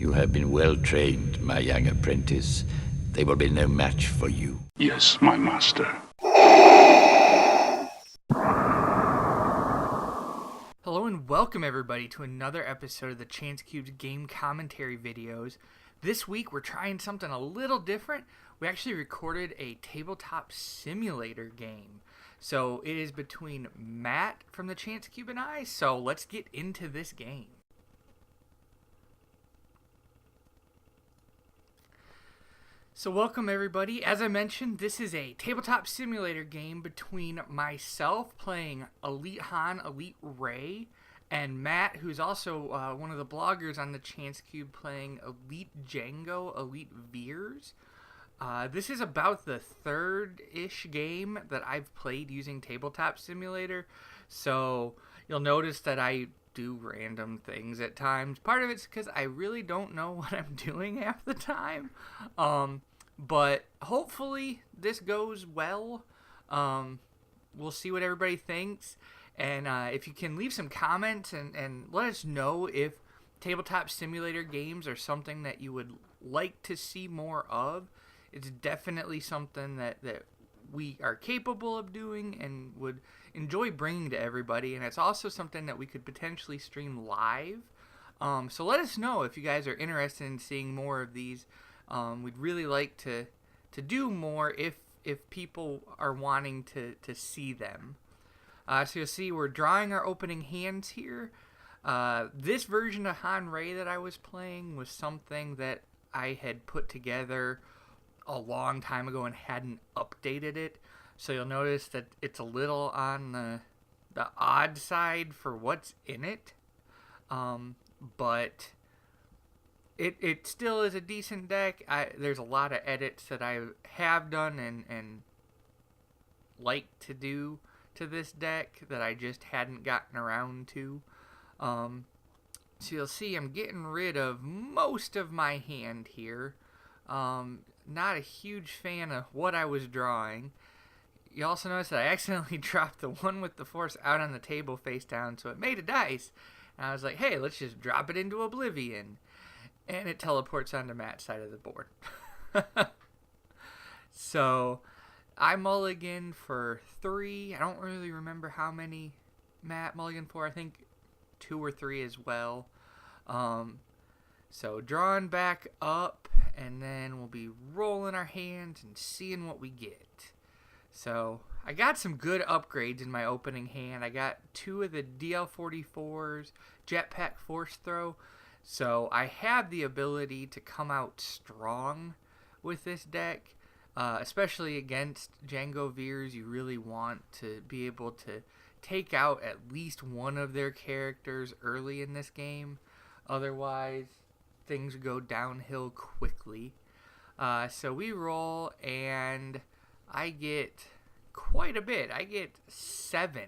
You have been well trained, my young apprentice. They will be no match for you. Yes, my master. Hello and welcome everybody to another episode of the Chance Cube's game commentary videos. This week we're trying something a little different. We actually recorded a tabletop simulator game. So it is between Matt from the Chance Cube and I, so let's get into this game. So welcome everybody. As I mentioned, this is a tabletop simulator game between myself playing eHan, eRey, and Matt, who's also one of the bloggers on the Chance Cube, playing eJango, eVeers. This is about the third-ish game that I've played using Tabletop Simulator, so you'll notice that I do random things at times. Part of it's because I really don't know what I'm doing half the time, but hopefully this goes well. We'll see what everybody thinks, and if you can leave some comments and let us know if Tabletop Simulator games are something that you would like to see more of. It's definitely something that we are capable of doing and would enjoy bringing to everybody, and it's also something that we could potentially stream live. So let us know if you guys are interested in seeing more of these. We'd really like to do more if people are wanting to see them. So you'll see we're drawing our opening hands here. This version of eHan that I was playing was something that I had put together a long time ago and hadn't updated it, so you'll notice that it's a little on the odd side for what's in it, but it still is a decent deck. There's a lot of edits that I have done and like to do to this deck that I just hadn't gotten around to. So you'll see I'm getting rid of most of my hand here. Not a huge fan of what I was drawing. You also notice that I accidentally dropped the one with the force out on the table face down, so it made a dice. And I was like, hey, let's just drop it into Oblivion. And it teleports onto Matt's side of the board. So, I mulligan for 3. I don't really remember how many Matt mulligan for. I think 2 or 3 as well. So, drawing back up, and then we'll be rolling our hands and seeing what we get. So, I got some good upgrades in my opening hand. I got 2 of the DL44s, Jetpack Force Throw. So, I have the ability to come out strong with this deck. Especially against eJango eVeers, you really want to be able to take out at least one of their characters early in this game. Otherwise, things go downhill quickly. So we roll, and I get quite a bit. I get 7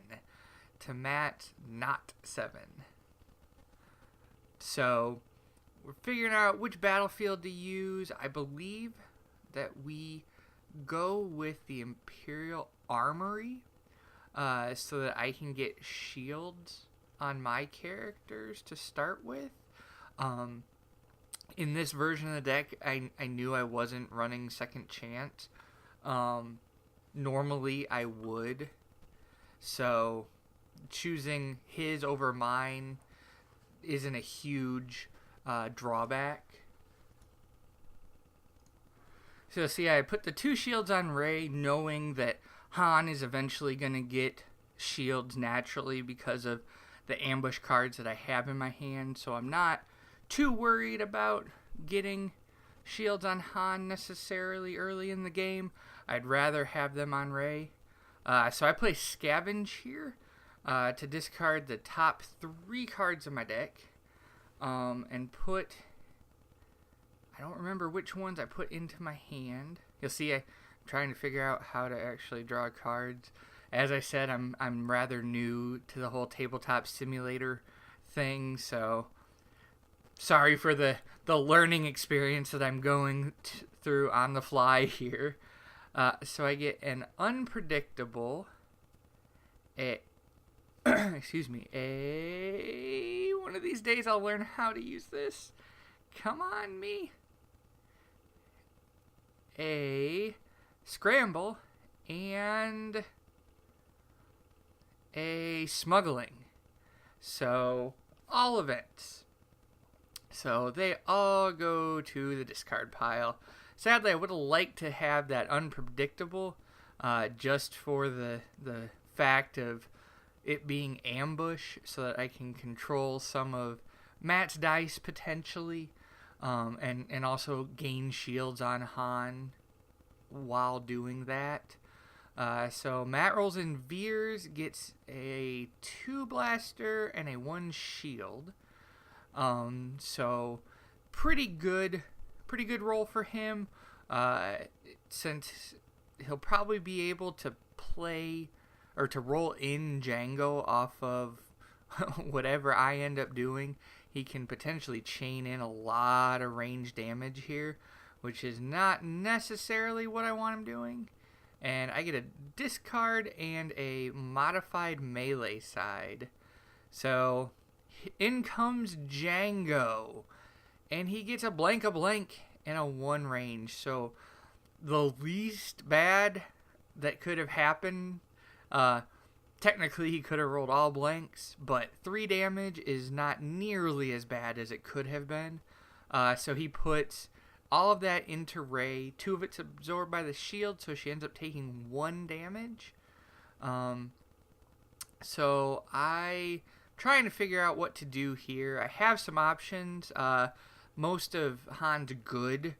to Matt, not 7. So we're figuring out which battlefield to use. I believe that we go with the Imperial Armory, so that I can get shields on my characters to start with. In this version of the deck, I knew I wasn't running Second Chance. Normally I would. So choosing his over mine isn't a huge drawback. So see, I put the 2 shields on Rey, knowing that Han is eventually going to get shields naturally because of the ambush cards that I have in my hand. So I'm not too worried about getting shields on Han necessarily early in the game. I'd rather have them on Rey. So I play Scavenge here to discard the top 3 cards of my deck, and put, I don't remember which ones I put into my hand. You'll see I'm trying to figure out how to actually draw cards. As I said, I'm rather new to the whole tabletop simulator thing, so sorry for the learning experience that I'm going through on the fly here. So I get an unpredictable, excuse me, one of these days I'll learn how to use this. Come on, me. A scramble and a smuggling. So, all events. So, they all go to the discard pile. Sadly, I would have liked to have that unpredictable, just for the fact of it being ambush, so that I can control some of Matt's dice potentially, and also gain shields on Han while doing that. So Matt rolls in eVeers, gets a 2 blaster and a 1 shield. So pretty good roll for him. Since he'll probably be able to play or to roll in eJango off of whatever I end up doing, he can potentially chain in a lot of range damage here, which is not necessarily what I want him doing. And I get a discard and a modified melee side. So in comes eJango, and he gets a blank, and a 1 range. So the least bad that could have happened, technically he could have rolled all blanks, but 3 damage is not nearly as bad as it could have been. So he puts all of that into Rey. 2 of it's absorbed by the shield, so she ends up taking 1 damage. So I'm trying to figure out what to do here. I have some options. Most of Han's good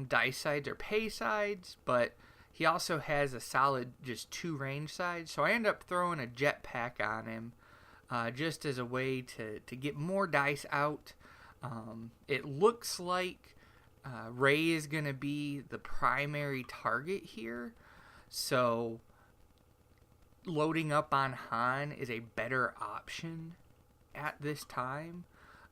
dice sides are pay sides, but he also has a solid just 2 range sides. So I end up throwing a jetpack on him, just as a way to get more dice out. It looks like Rey is going to be the primary target here, so loading up on Han is a better option at this time,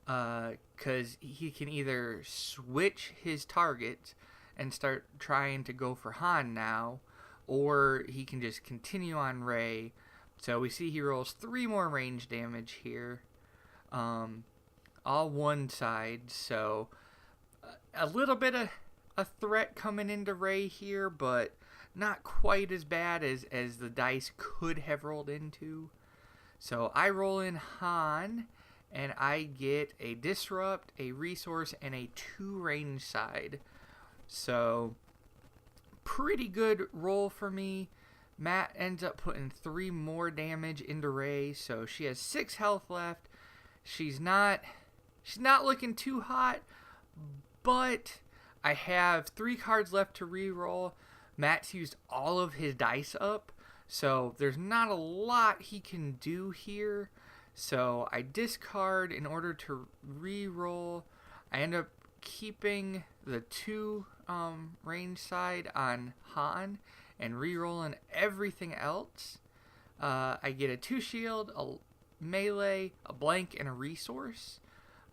because he can either switch his target and start trying to go for Han now, or he can just continue on Rey. So we see he rolls 3 more range damage here, all one side, so a little bit of a threat coming into Rey here, but not quite as bad as the dice could have rolled into. So I roll in Han, and I get a disrupt, a resource, and a 2 range side. So pretty good roll for me. Matt ends up putting 3 more damage into Rey, so she has 6 health left. She's not looking too hot, but I have 3 cards left to reroll. Matt's used all of his dice up, so there's not a lot he can do here. So I discard in order to reroll. I end up keeping the 2 range side on Han and rerolling everything else. I get a 2 shield, a melee, a blank, and a resource.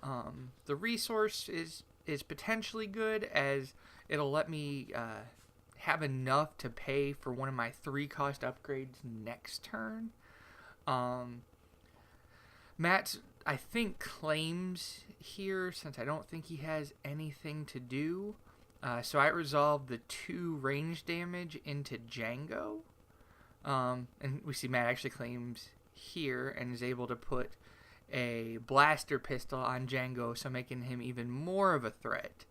The resource is potentially good, as it'll let me have enough to pay for one of my 3 cost upgrades next turn. Matt, I think, claims here, since I don't think he has anything to do. So I resolve the 2 range damage into eJango. And we see Matt actually claims here and is able to put a blaster pistol on eJango, so making him even more of a threat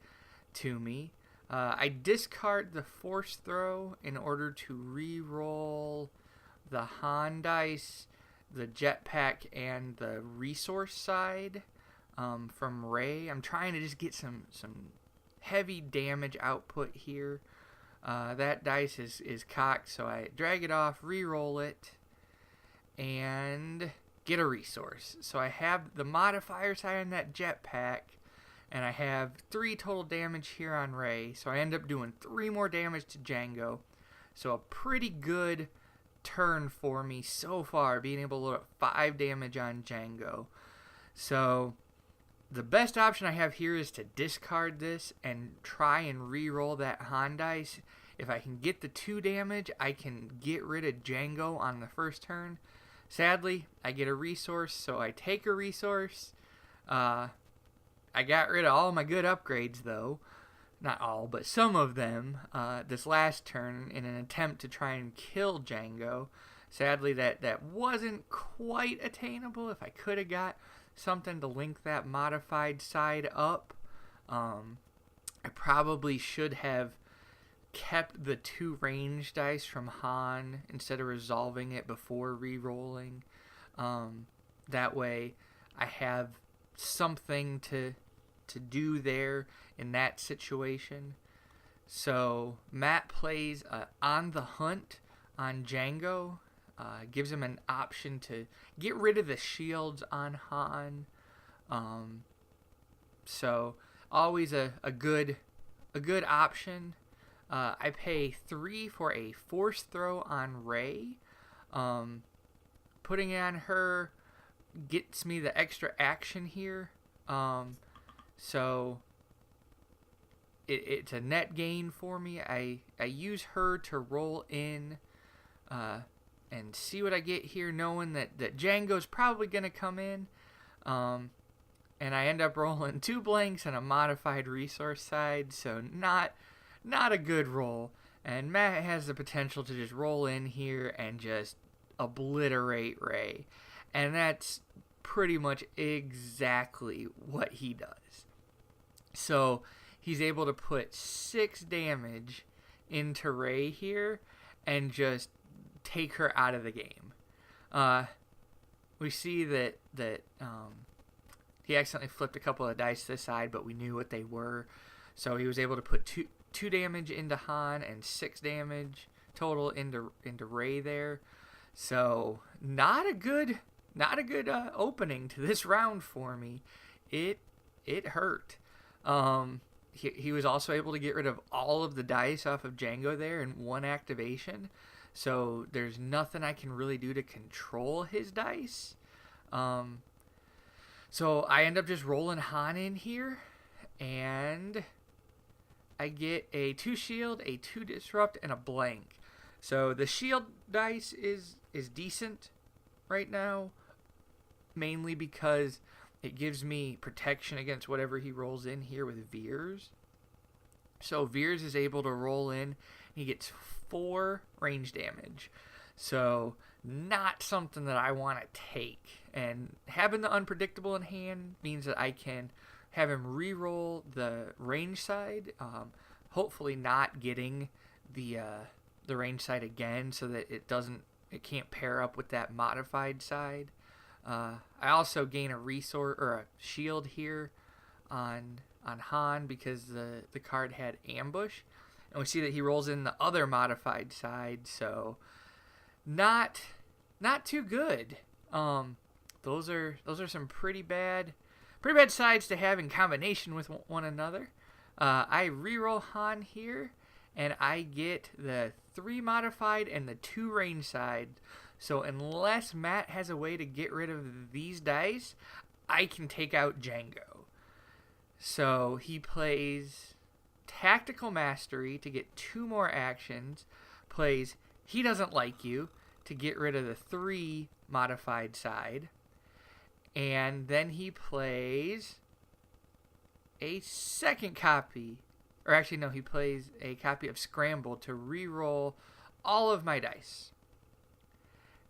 to me. I discard the force throw in order to re-roll the Han dice, the jetpack, and the resource side from Rey. I'm trying to just get some heavy damage output here. That dice is cocked, so I drag it off, re-roll it, and get a resource. So I have the modifier side on that jetpack, and I have 3 total damage here on Rey, so I end up doing 3 more damage to eJango. So a pretty good turn for me so far, being able to load up 5 damage on eJango. So the best option I have here is to discard this and try and re-roll that Han dice. If I can get the 2 damage, I can get rid of eJango on the first turn. Sadly, I get a resource, so I take a resource, I got rid of all my good upgrades, though. Not all, but some of them this last turn in an attempt to try and kill eJango. Sadly, that wasn't quite attainable. If I could have got something to link that modified side up, I probably should have kept the 2 range dice from Han instead of resolving it before re-rolling. That way I have something to do there in that situation. So Matt plays On the Hunt on eJango. Gives him an option to get rid of the shields on Han. So always a good option. I pay 3 for a force throw on Rey. Putting it on her gets me the extra action here. So it's a net gain for me. I use her to roll in and see what I get here, knowing that eJango's probably going to come in. And I end up rolling 2 blanks and a modified resource side, so not a good roll. And Matt has the potential to just roll in here and just obliterate Rey. And that's pretty much exactly what he does. So he's able to put 6 damage into Rey here and just take her out of the game. We see that he accidentally flipped a couple of dice to the side, but we knew what they were. So he was able to put 2 damage into Han and 6 damage total into Rey there. So not a good opening to this round for me. It hurt. He was also able to get rid of all of the dice off of eJango there in 1 activation. So there's nothing I can really do to control his dice. So I end up just rolling Han in here, and I get a 2 shield, a 2 disrupt, and a blank. So the shield dice is decent right now, mainly because it gives me protection against whatever he rolls in here with eVeers. So eVeers is able to roll in. He gets 4 range damage. So not something that I want to take. And having the unpredictable in hand means that I can have him re-roll the range side. Hopefully not getting the range side again, so that it can't pair up with that modified side. I also gain a resource or a shield here on Han because the card had ambush, and we see that he rolls in the other modified side, so not too good. Those are some pretty bad sides to have in combination with one another. I reroll Han here, and I get the 3 modified and the 2 range side. So unless Matt has a way to get rid of these dice, I can take out eJango. So he plays Tactical Mastery to get 2 more actions, plays He Doesn't Like You to get rid of the 3 modified side, and then he plays a second copy, or actually no, he plays a copy of Scramble to re-roll all of my dice.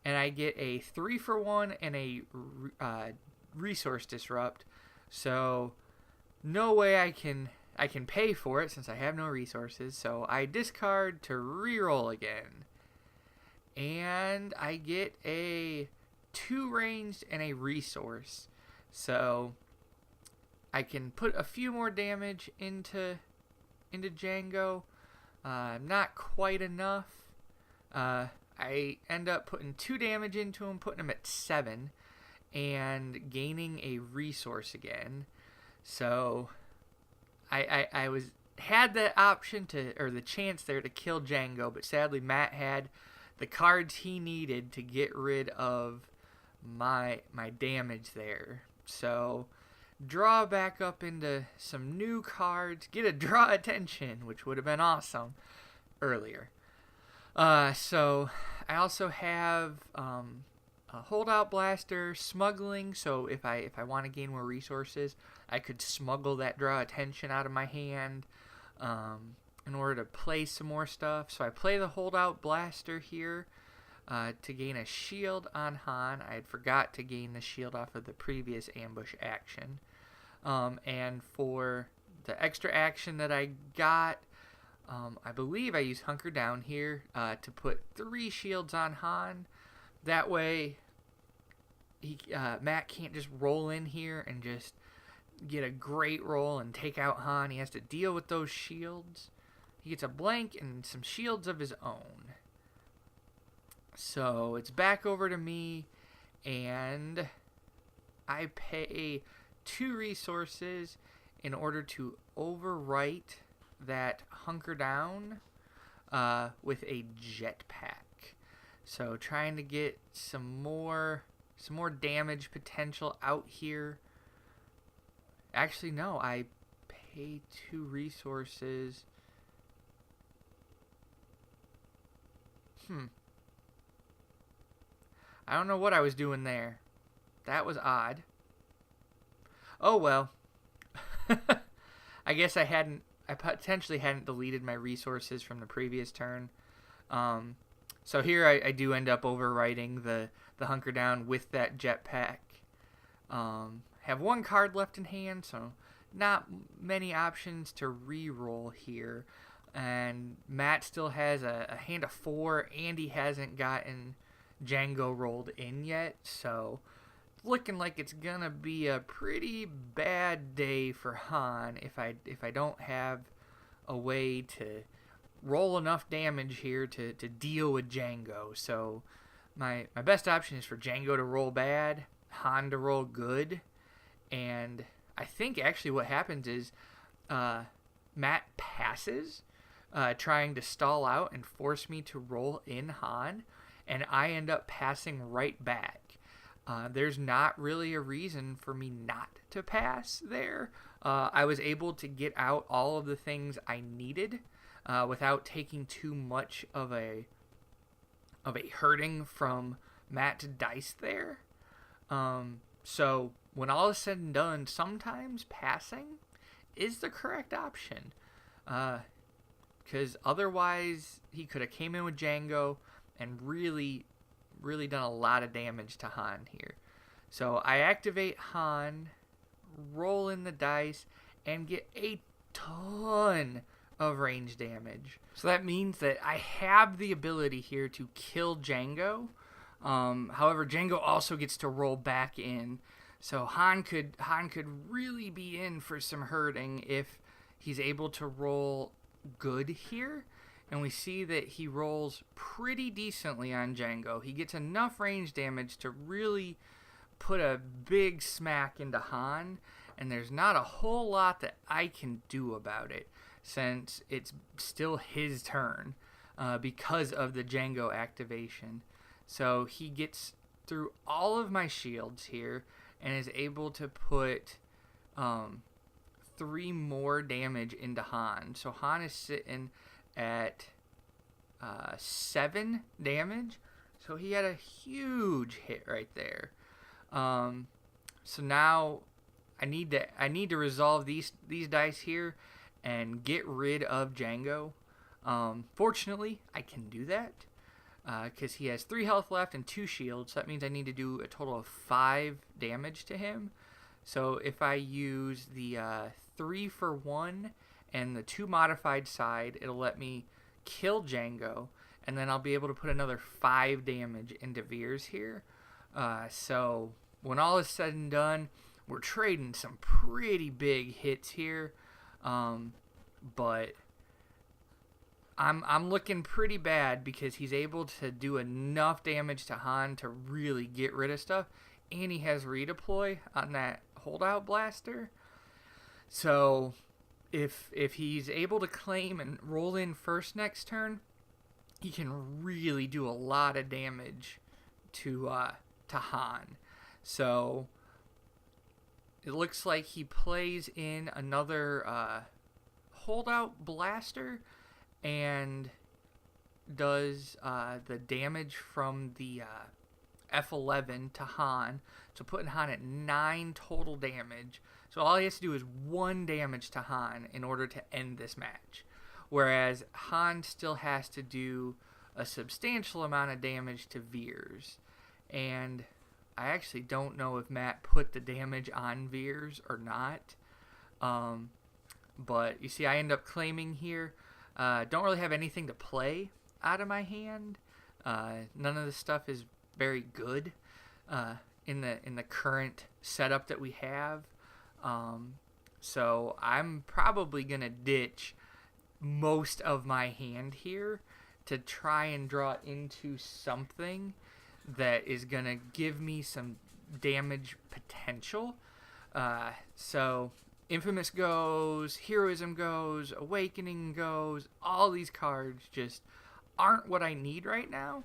And I get a 3 for 1 and a resource disrupt. So no way I can pay for it since I have no resources. So I discard to re-roll again. And I get a 2 ranged and a resource. So I can put a few more damage into eJango. Not quite enough. I end up putting 2 damage into him, putting him at 7, and gaining a resource again. So I had the option or the chance there to kill eJango, but sadly Matt had the cards he needed to get rid of my damage there. So draw back up into some new cards, get a draw attention, which would have been awesome earlier. So I also have a holdout blaster, smuggling. So if I want to gain more resources, I could smuggle that draw attention out of my hand in order to play some more stuff. So I play the holdout blaster here to gain a shield on Han. I had forgot to gain the shield off of the previous ambush action. And for the extra action that I got, I believe I used Hunker Down here to put 3 shields on Han. That way, Matt can't just roll in here and just get a great roll and take out Han. He has to deal with those shields. He gets a blank and some shields of his own. So it's back over to me, and I pay 2 resources in order to overwrite that Hunker Down with a jetpack. So trying to get some more damage potential out here. Actually, no, I pay 2 resources. I don't know what I was doing there. That was odd. Oh well. I guess I potentially hadn't deleted my resources from the previous turn. So here I do end up overwriting the Hunker Down with that jetpack. Have 1 card left in hand, so not many options to re-roll here. And Matt still has a hand of 4, and he hasn't gotten eJango rolled in yet, so looking like it's gonna be a pretty bad day for Han if I don't have a way to roll enough damage here to deal with eJango. So my best option is for eJango to roll bad, Han to roll good, and I think actually what happens is Matt passes, trying to stall out and force me to roll in Han, and I end up passing right back. There's not really a reason for me not to pass there. I was able to get out all of the things I needed without taking too much of a hurting from Matt's dice there. So when all is said and done, sometimes passing is the correct option. Because otherwise he could have came in with eJango and really done a lot of damage to Han here. So I activate Han, roll in the dice, and get a ton of range damage. So that means that I have the ability here to kill eJango. However, eJango also gets to roll back in. So Han could really be in for some hurting if he's able to roll good here. And we see that he rolls pretty decently on eJango. He gets enough range damage to really put a big smack into Han, and there's not a whole lot that I can do about it since it's still his turn because of the eJango activation. So he gets through all of my shields here and is able to put 3 more damage into Han. So Han is sitting at 7 damage, so he had a huge hit right there. So now I need to resolve these dice here and get rid of eJango. Fortunately, I can do that because he has 3 health left and 2 shields. So that means I need to do a total of 5 damage to him. So if I use the 3 for 1 and the 2 modified side, it'll let me kill eJango, and then I'll be able to put another 5 damage into eVeers here. So when all is said and done, we're trading some pretty big hits here, but I'm looking pretty bad because he's able to do enough damage to Han to really get rid of stuff, and he has redeploy on that holdout blaster. So if he's able to claim and roll in first next turn, he can really do a lot of damage to Han. So it looks like he plays in another holdout blaster and does the damage from the F11 to Han, so putting Han at 9 total damage. So all he has to do is 1 damage to Han in order to end this match. Whereas Han still has to do a substantial amount of damage to eVeers. And I actually don't know if Matt put the damage on eVeers or not. But you see I end up claiming here. Don't really have anything to play out of my hand. None of this stuff is very good in the current setup that we have. So I'm probably going to ditch most of my hand here to try and draw into something that is going to give me some damage potential. So Infamous goes, Heroism goes, Awakening goes. All these cards just aren't what I need right now.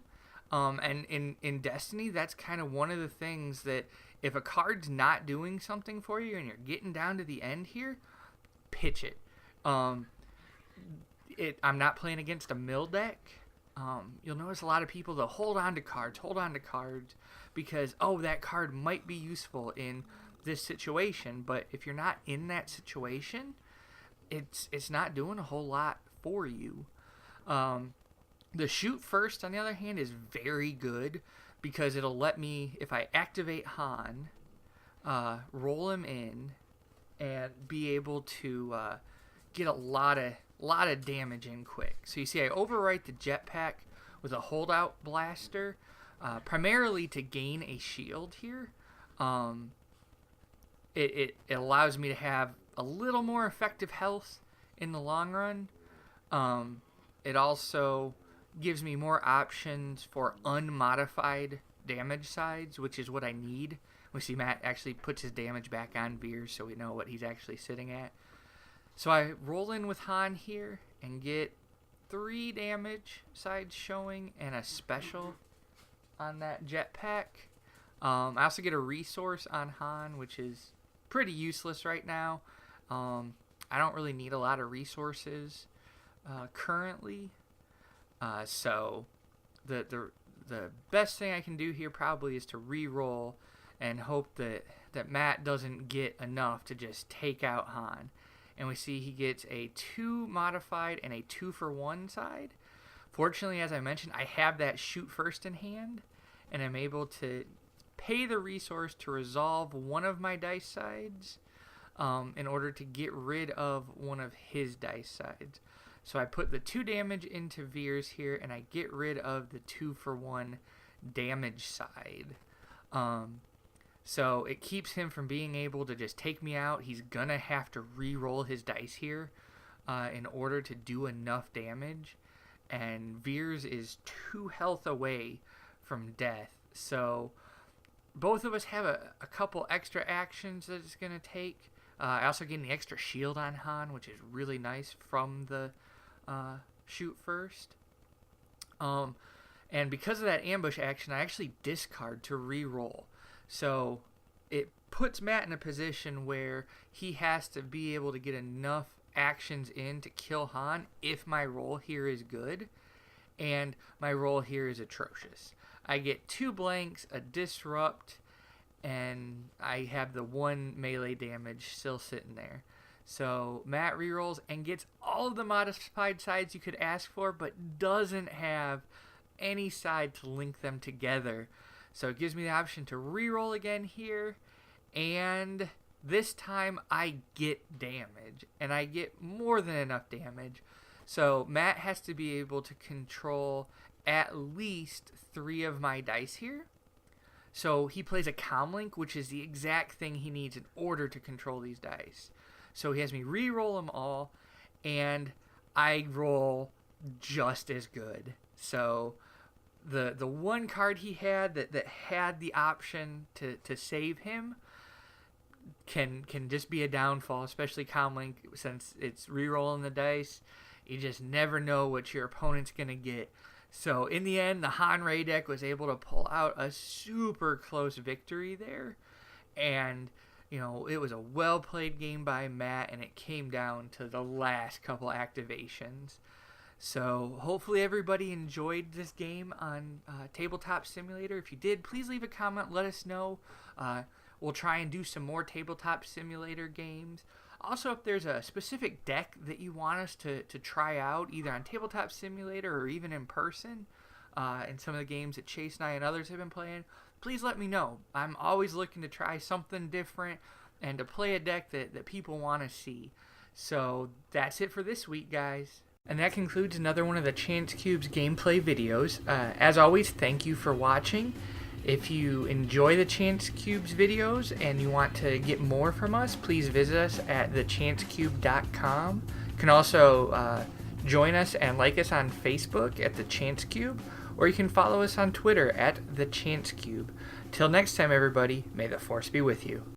And in Destiny, that's kind of one of the things that if a card's not doing something for you and you're getting down to the end here, pitch it. I'm not playing against a mill deck. You'll notice a lot of people, they'll hold on to cards because, oh, that card might be useful in this situation. But if you're not in that situation, it's not doing a whole lot for you. The shoot first, on the other hand, is very good because it'll let me, if I activate Han, roll him in, and be able to get a lot of damage in quick. So you see, I overwrite the jetpack with a holdout blaster, primarily to gain a shield here. It allows me to have a little more effective health in the long run. It also gives me more options for unmodified damage sides, which is what I need. We see Matt actually puts his damage back on eVeers, so we know what he's actually sitting at. So I roll in with Han here and get 3 damage sides showing and a special on that jetpack. I also get a resource on Han, which is pretty useless right now. I don't really need a lot of resources currently. So the best thing I can do here probably is to re-roll and hope that Matt doesn't get enough to just take out Han. And we see he gets a 2 modified and a 2-for-1 side. Fortunately, as I mentioned, I have that shoot first in hand, and I'm able to pay the resource to resolve one of my dice sides in order to get rid of one of his dice sides. So I put the 2 damage into eVeers here, and I get rid of the 2-for-1 damage side. So it keeps him from being able to just take me out. He's going to have to re-roll his dice here in order to do enough damage. And eVeers is 2 health away from death. So both of us have a couple extra actions that it's going to take. I also get the extra shield on Han, which is really nice from the shoot first. And because of that ambush action, I actually discard to re-roll. So it puts Matt in a position where he has to be able to get enough actions in to kill Han if my roll here is good. And my roll here is atrocious. I get 2 blanks, a disrupt, and I have the 1 melee damage still sitting there. So Matt rerolls and gets all of the modified sides you could ask for, but doesn't have any side to link them together. So it gives me the option to reroll again here, and this time I get damage, and I get more than enough damage. So Matt has to be able to control at least 3 of my dice here. So he plays a comlink, which is the exact thing he needs in order to control these dice. So he has me re-roll them all, and I roll just as good. So the one card he had that had the option to save him can just be a downfall, especially comlink, since it's re-rolling the dice. You just never know what your opponent's going to get. So in the end, the Han Rey deck was able to pull out a super close victory there. And, you know, it was a well-played game by Matt, and it came down to the last couple activations. So hopefully everybody enjoyed this game on Tabletop Simulator. If you did, please leave a comment. Let us know. We'll try and do some more Tabletop Simulator games. Also, if there's a specific deck that you want us to try out, either on Tabletop Simulator or even in person, in some of the games that Chase and I and others have been playing, please let me know. I'm always looking to try something different and to play a deck that people want to see. So that's it for this week, guys. And that concludes another one of the Chance Cubes gameplay videos. As always, thank you for watching. If you enjoy the Chance Cubes videos and you want to get more from us, please visit us at thechancecube.com. You can also join us and like us on Facebook at The Chance Cube, or you can follow us on Twitter at The Chance Cube. Till next time, everybody, may the Force be with you.